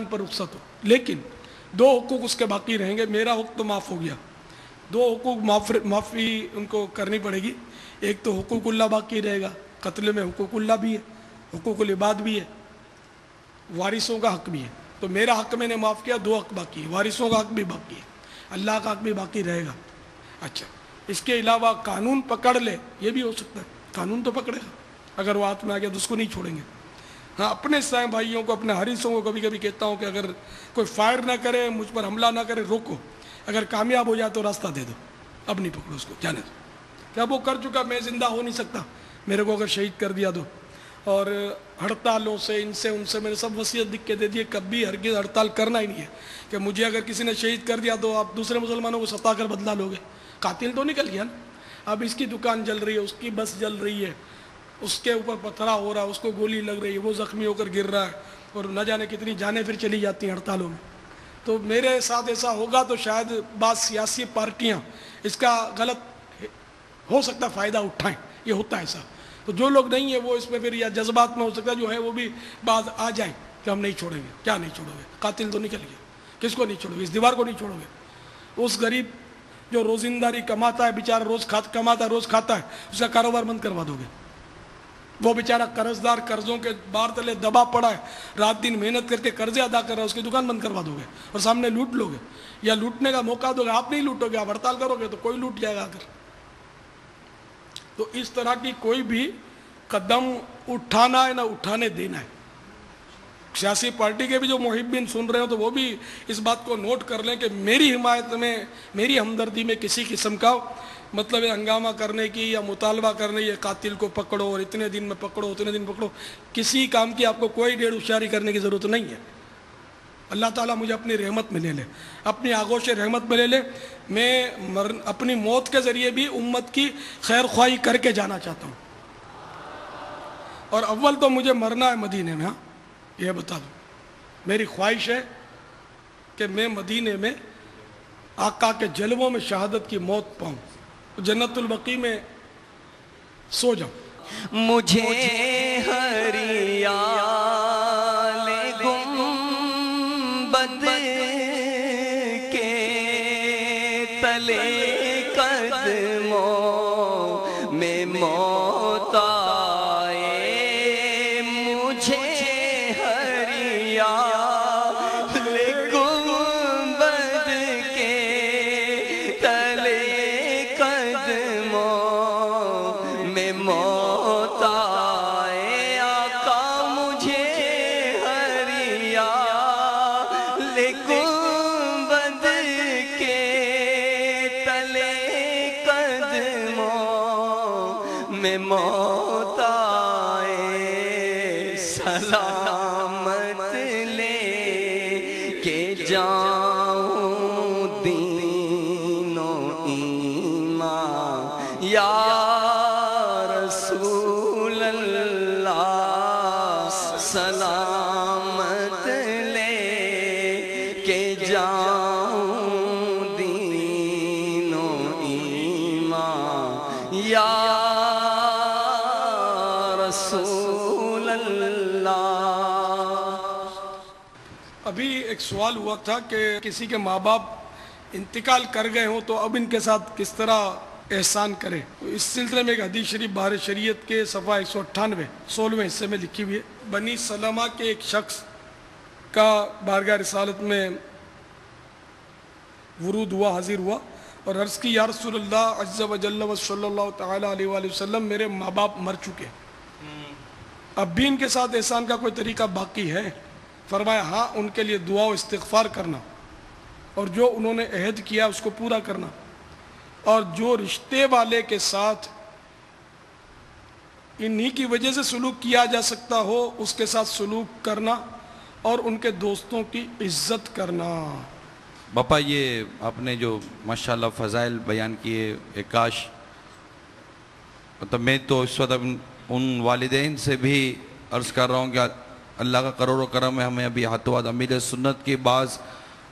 پر رخصت ہو، لیکن دو حقوق اس کے باقی رہیں گے. میرا حق تو معاف ہو گیا، دو حقوق معافی ان کو کرنی پڑے گی. ایک تو حقوق اللہ باقی رہے گا، قتل میں حقوق اللہ بھی ہے، حقوق العباد بھی ہے، وارثوں کا حق بھی ہے. تو میرا حق میں نے معاف کیا، دو حق باقی ہے، وارثوں کا حق بھی باقی ہے، اللہ کا حق بھی باقی رہے گا. اچھا، اس کے علاوہ قانون پکڑ لے، یہ بھی ہو سکتا ہے، قانون تو پکڑے گا، اگر وہ ہاتھ میں آ گیا تو اس کو نہیں چھوڑیں گے. ہاں، اپنے سائیں بھائیوں کو، اپنے حریصوں کو کبھی کبھی کہتا ہوں کہ اگر کوئی فائر نہ کرے، مجھ پر حملہ نہ کرے، روکو، اگر کامیاب ہو جائے تو راستہ دے دو، اب نہیں پکڑو اس کو، جانے دو. کیا وہ کر چکا، میں زندہ ہو نہیں سکتا، میرے کو اگر شہید کر دیا تو. اور ہڑتالوں سے، ان سے ان سے میں نے سب وصیت لکھ کے دے دی، کبھی ہرگز ہڑتال کرنا ہی نہیں ہے کہ مجھے اگر کسی نے شہید کر دیا تو آپ دوسرے مسلمانوں کو ستا کر بدلا لو گے. قاتل تو نکل گیا نا. اب اس کی دکان جل رہی ہے، اس کی بس جل رہی ہے، اس کے اوپر پتھرا ہو رہا ہے، اس کو گولی لگ رہی ہے، وہ زخمی ہو کر گر رہا ہے، اور نہ جانے کتنی جانیں پھر چلی جاتی ہیں ہڑتالوں میں. تو میرے ساتھ ایسا ہوگا تو شاید بعض سیاسی پارٹیاں اس کا غلط ہو سکتا فائدہ اٹھائیں، یہ ہوتا ہے ایسا. تو جو لوگ نہیں ہیں وہ اس میں پھر یا جذبات میں ہو سکتا ہے، جو ہے وہ بھی بعض آ جائیں کہ ہم نہیں چھوڑیں گے. کیا نہیں چھوڑو گے؟ قاتل تو نکل گیا، کس کو نہیں چھوڑو گے؟ اس دیوار کو نہیں چھوڑو گے؟ اس غریب جو روزنداری کماتا ہے بیچارہ، روز کماتا ہے، روز کھاتا ہے، اس کا کاروبار بند کروا دو گے؟ وہ بیچارہ قرض دار، قرضوں کے بار تلے دبا پڑا ہے، رات دن محنت کر کے قرضے ادا کر رہا ہے، اس کی دکان بند کروا دو گے اور سامنے لوٹ لو گے؟ یا لوٹنے کا موقع دو گے؟ آپ نہیں لوٹو گے، آپ ہڑتال کرو گے تو کوئی لوٹ جائے گا آ کر. تو اس طرح کی کوئی بھی قدم اٹھانا ہے نہ اٹھانے دینا ہے. سیاسی پارٹی کے بھی جو محبین سن رہے ہو تو وہ بھی اس بات کو نوٹ کر لیں کہ میری حمایت میں، میری ہمدردی میں کسی قسم کا مطلب ہنگامہ کرنے کی یا مطالبہ کرنے، یہ قاتل کو پکڑو اور اتنے دن میں پکڑو، اتنے دن پکڑو، کسی کام کی آپ کو کوئی ڈیڑھ ہوشیاری کرنے کی ضرورت نہیں ہے. اللہ تعالیٰ مجھے اپنی رحمت میں لے لے، اپنی آغوش رحمت میں لے لے. میں اپنی موت کے ذریعے بھی امت کی خیر خواہی کر کے جانا چاہتا ہوں. اور اول تو مجھے مرنا ہے مدینے میں. ہاں، یہ بتا دوں، میری خواہش ہے کہ میں مدینے میں آقا کے جلووں میں شہادت کی موت پاؤں، جنت البقیع میں سو جاؤں. مجھے ہریال گنبد کے تلے قدموں میں موت آئے، مجھے ہریال گنبد کے تلے قدموں میں موت آئے. آقا مجھے ہریال گنبد کے تلے قدموں میں موت آئے، سلامت لے کے جاؤں دین و ایمان یا رسول اللہ. سلامت لے کے جاؤں دین و ایمان یا رسول اللہ. ابھی ایک سوال ہوا تھا کہ کسی کے ماں باپ انتقال کر گئے ہوں تو اب ان کے ساتھ کس طرح احسان کرے. تو اس سلسلے میں ایک حدیث شریف بحر شریعت کے صفحہ 198 16ویں حصے میں لکھی ہوئی ہے. بنی سلمہ کے ایک شخص کا بارگاہ رسالت میں ورود ہوا، حاضر ہوا اور عرض کی، یا رسول اللہ عز و جل و صلی اللہ تعالی علیہ وآلہ وسلم، میرے ماں باپ مر چکے، اب بھی ان کے ساتھ احسان کا کوئی طریقہ باقی ہے؟ فرمایا، ہاں، ان کے لیے دعا و استغفار کرنا اور جو انہوں نے عہد کیا اس کو پورا کرنا، اور جو رشتے والے کے ساتھ انہی کی وجہ سے سلوک کیا جا سکتا ہو اس کے ساتھ سلوک کرنا، اور ان کے دوستوں کی عزت کرنا. باپا، یہ آپ نے جو ماشاءاللہ فضائل بیان کیے، کاش مطلب میں تو اس وقت ان والدین سے بھی عرض کر رہا ہوں کہ اللہ کا کروڑ و کرم ہے، ہمیں ابھی ہاتھوں ہاتھ امیر سنت کے بعض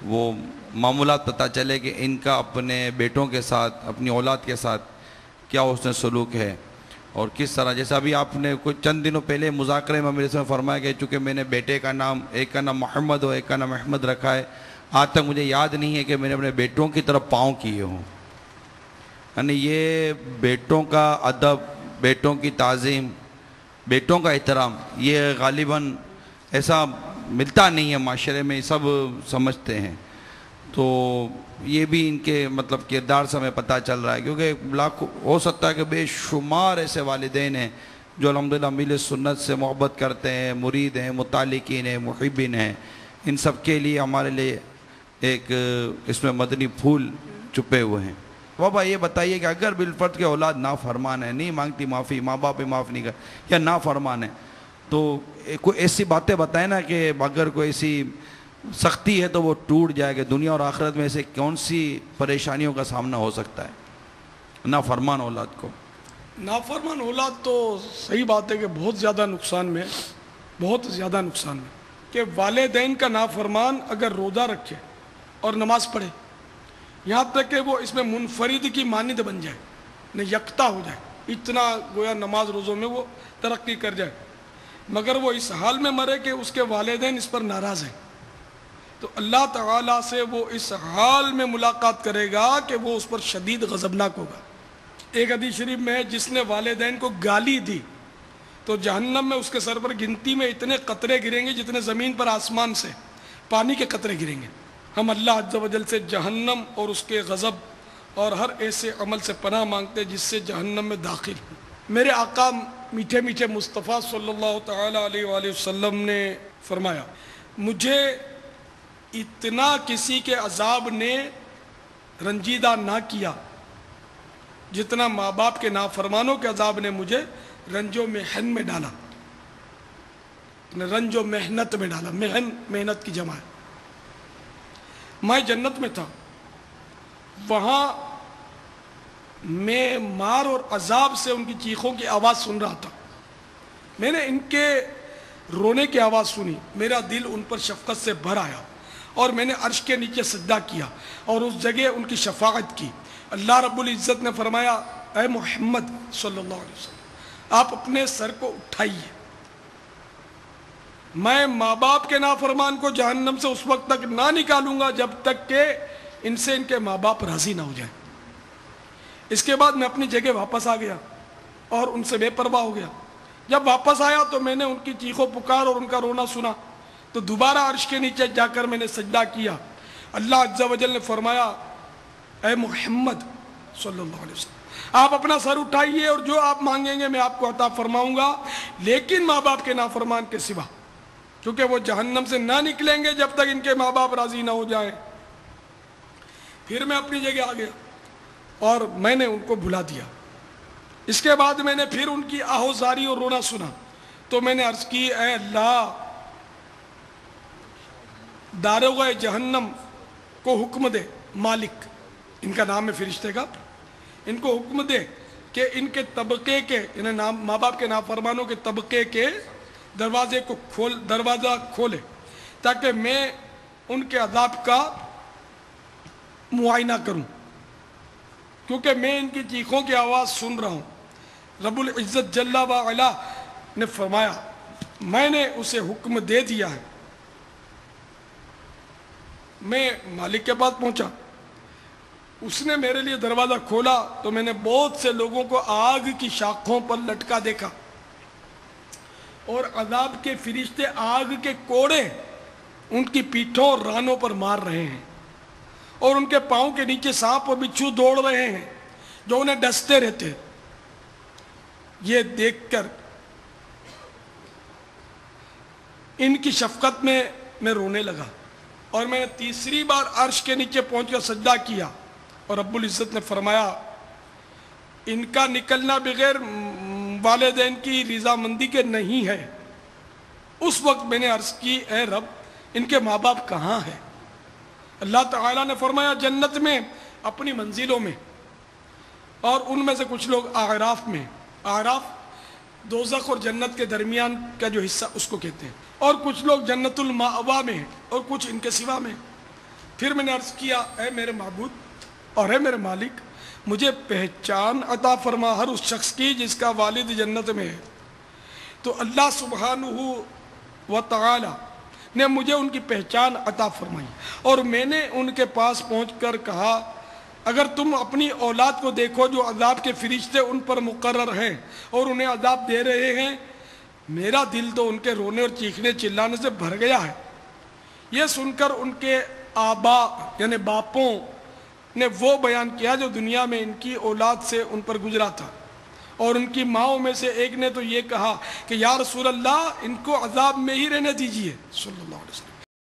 وہ معمولات پتہ چلے کہ ان کا اپنے بیٹوں کے ساتھ، اپنی اولاد کے ساتھ کیا حسن سلوک ہے. اور کس طرح جیسے ابھی آپ نے کچھ چند دنوں پہلے مذاکرے میں میرے سے فرمایا کہ چونکہ میں نے بیٹے کا نام ایک کا نام محمد ہو ایک کا نام احمد رکھا ہے، آج تک مجھے یاد نہیں ہے کہ میں نے اپنے بیٹوں کی طرف پاؤں کیے ہوں. یعنی یہ بیٹوں کا ادب، بیٹوں کی تعظیم، بیٹوں کا احترام یہ غالباً ایسا ملتا نہیں ہے معاشرے میں، سب سمجھتے ہیں. تو یہ بھی ان کے مطلب کردار سے ہمیں پتہ چل رہا ہے، کیونکہ لاکھوں ہو سکتا ہے کہ بے شمار ایسے والدین ہیں جو الحمدللہ میل سنت سے محبت کرتے ہیں، مرید ہیں، متعلقین ہیں، محبین ہیں. ان سب کے لیے ہمارے لیے ایک اس میں مدنی پھول چھپے ہوئے ہیں. بابا یہ بتائیے کہ اگر بالفرض کے اولاد نافرمان ہے، نہیں مانگتی معافی، ماں باپ بھی معاف نہیں کر یا نافرمان ہے، تو کوئی ایسی باتیں بتائیں نا کہ اگر کوئی ایسی سختی ہے تو وہ ٹوٹ جائے گا. دنیا اور آخرت میں سے کون سی پریشانیوں کا سامنا ہو سکتا ہے نافرمان اولاد کو؟ نافرمان اولاد تو صحیح بات ہے کہ بہت زیادہ نقصان میں، بہت زیادہ نقصان میں، کہ والدین کا نافرمان اگر روزہ رکھے اور نماز پڑھے، یہاں تک کہ وہ اس میں منفرد کی مانند بن جائے، نہ یکتا ہو جائے، اتنا گویا نماز روزوں میں وہ ترقی کر جائے، مگر وہ اس حال میں مرے کہ اس کے والدین اس پر ناراض ہیں، تو اللہ تعالیٰ سے وہ اس حال میں ملاقات کرے گا کہ وہ اس پر شدید غضبناک ہوگا. ایک حدیث شریف میں ہے جس نے والدین کو گالی دی تو جہنم میں اس کے سر پر گنتی میں اتنے قطرے گریں گے جتنے زمین پر آسمان سے پانی کے قطرے گریں گے. ہم اللہ عز و جل سے جہنم اور اس کے غضب اور ہر ایسے عمل سے پناہ مانگتے جس سے جہنم میں داخل ہوں. میرے آقا میٹھے میٹھے مصطفیٰ صلی اللہ تعالیٰ علیہ وآلہ وسلم نے فرمایا، مجھے اتنا کسی کے عذاب نے رنجیدہ نہ کیا جتنا ماں باپ کے نافرمانوں کے عذاب نے مجھے رنج و محن میں ڈالا، رنج و محنت میں ڈالا. محن محنت کی جمع ہے. میں جنت میں تھا، وہاں میں مار اور عذاب سے ان کی چیخوں کی آواز سن رہا تھا. میں نے ان کے رونے کی آواز سنی، میرا دل ان پر شفقت سے بھر آیا اور میں نے عرش کے نیچے سجدہ کیا اور اس جگہ ان کی شفاعت کی. اللہ رب العزت نے فرمایا، اے محمد صلی اللہ علیہ وسلم، آپ اپنے سر کو اٹھائیے، میں ماں باپ کے نافرمان کو جہنم سے اس وقت تک نہ نکالوں گا جب تک کہ ان سے ان کے ماں باپ راضی نہ ہو جائیں. اس کے بعد میں اپنی جگہ واپس آ گیا اور ان سے بے پرواہ ہو گیا. جب واپس آیا تو میں نے ان کی چیخ و پکار اور ان کا رونا سنا، تو دوبارہ عرش کے نیچے جا کر میں نے سجدہ کیا. اللہ عز و جل نے فرمایا، اے محمد صلی اللہ علیہ وسلم، آپ اپنا سر اٹھائیے اور جو آپ مانگیں گے میں آپ کو عطا فرماؤں گا، لیکن ماں باپ کے نافرمان کے سوا، کیونکہ وہ جہنم سے نہ نکلیں گے جب تک ان کے ماں باپ راضی نہ ہو جائیں. پھر میں اپنی جگہ آ گیا اور میں نے ان کو بھلا دیا. اس کے بعد میں نے پھر ان کی آہوزاری اور رونا سنا تو میں نے عرض کی، اے اللہ، داروغہ جہنم کو حکم دے، مالک ان کا نام ہے فرشتے کا، ان کو حکم دے کہ ان کے طبقے کے، انہیں ماں باپ کے نافرمانوں کے طبقے کے دروازہ کھولے تاکہ میں ان کے عذاب کا معائنہ کروں، کیونکہ میں ان کی چیخوں کی آواز سن رہا ہوں. رب العزت جل وعلا نے فرمایا، میں نے اسے حکم دے دیا ہے. میں مالک کے پاس پہنچا، اس نے میرے لیے دروازہ کھولا تو میں نے بہت سے لوگوں کو آگ کی شاخوں پر لٹکا دیکھا اور عذاب کے فرشتے آگ کے کوڑے ان کی پیٹھوں اور رانوں پر مار رہے ہیں اور ان کے پاؤں کے نیچے سانپ اور بچھو دوڑ رہے ہیں جو انہیں ڈستے رہتے. یہ دیکھ کر ان کی شفقت میں میں رونے لگا اور میں نے تیسری بار عرش کے نیچے پہنچ کر سجدہ کیا اور رب العزت نے فرمایا، ان کا نکلنا بغیر والدین کی رضامندی کے نہیں ہے. اس وقت میں نے عرض کی، اے رب، ان کے ماں باپ کہاں ہیں؟ اللہ تعالیٰ نے فرمایا، جنت میں اپنی منزلوں میں، اور ان میں سے کچھ لوگ اعراف میں. اعراف دوزخ اور جنت کے درمیان کا جو حصہ اس کو کہتے ہیں، اور کچھ لوگ جنت المأوا میں اور کچھ ان کے سوا میں. پھر میں نے عرض کیا، اے میرے معبود اور اے میرے مالک، مجھے پہچان عطا فرما ہر اس شخص کی جس کا والد جنت میں ہے۔ تو اللہ سبحانہ و تعالی نے مجھے ان کی پہچان عطا فرمائی، اور میں نے ان کے پاس پہنچ کر کہا اگر تم اپنی اولاد کو دیکھو جو عذاب کے فرشتے ان پر مقرر ہیں اور انہیں عذاب دے رہے ہیں، میرا دل تو ان کے رونے اور چیخنے چلانے سے بھر گیا ہے۔ یہ سن کر ان کے آبا یعنی باپوں نے وہ بیان کیا جو دنیا میں ان کی اولاد سے ان پر گزرا تھا، اور ان کی ماؤں میں سے ایک نے تو یہ کہا کہ یا رسول اللہ ان کو عذاب میں ہی رہنے دیجئے صلی اللہ علیہ وسلم۔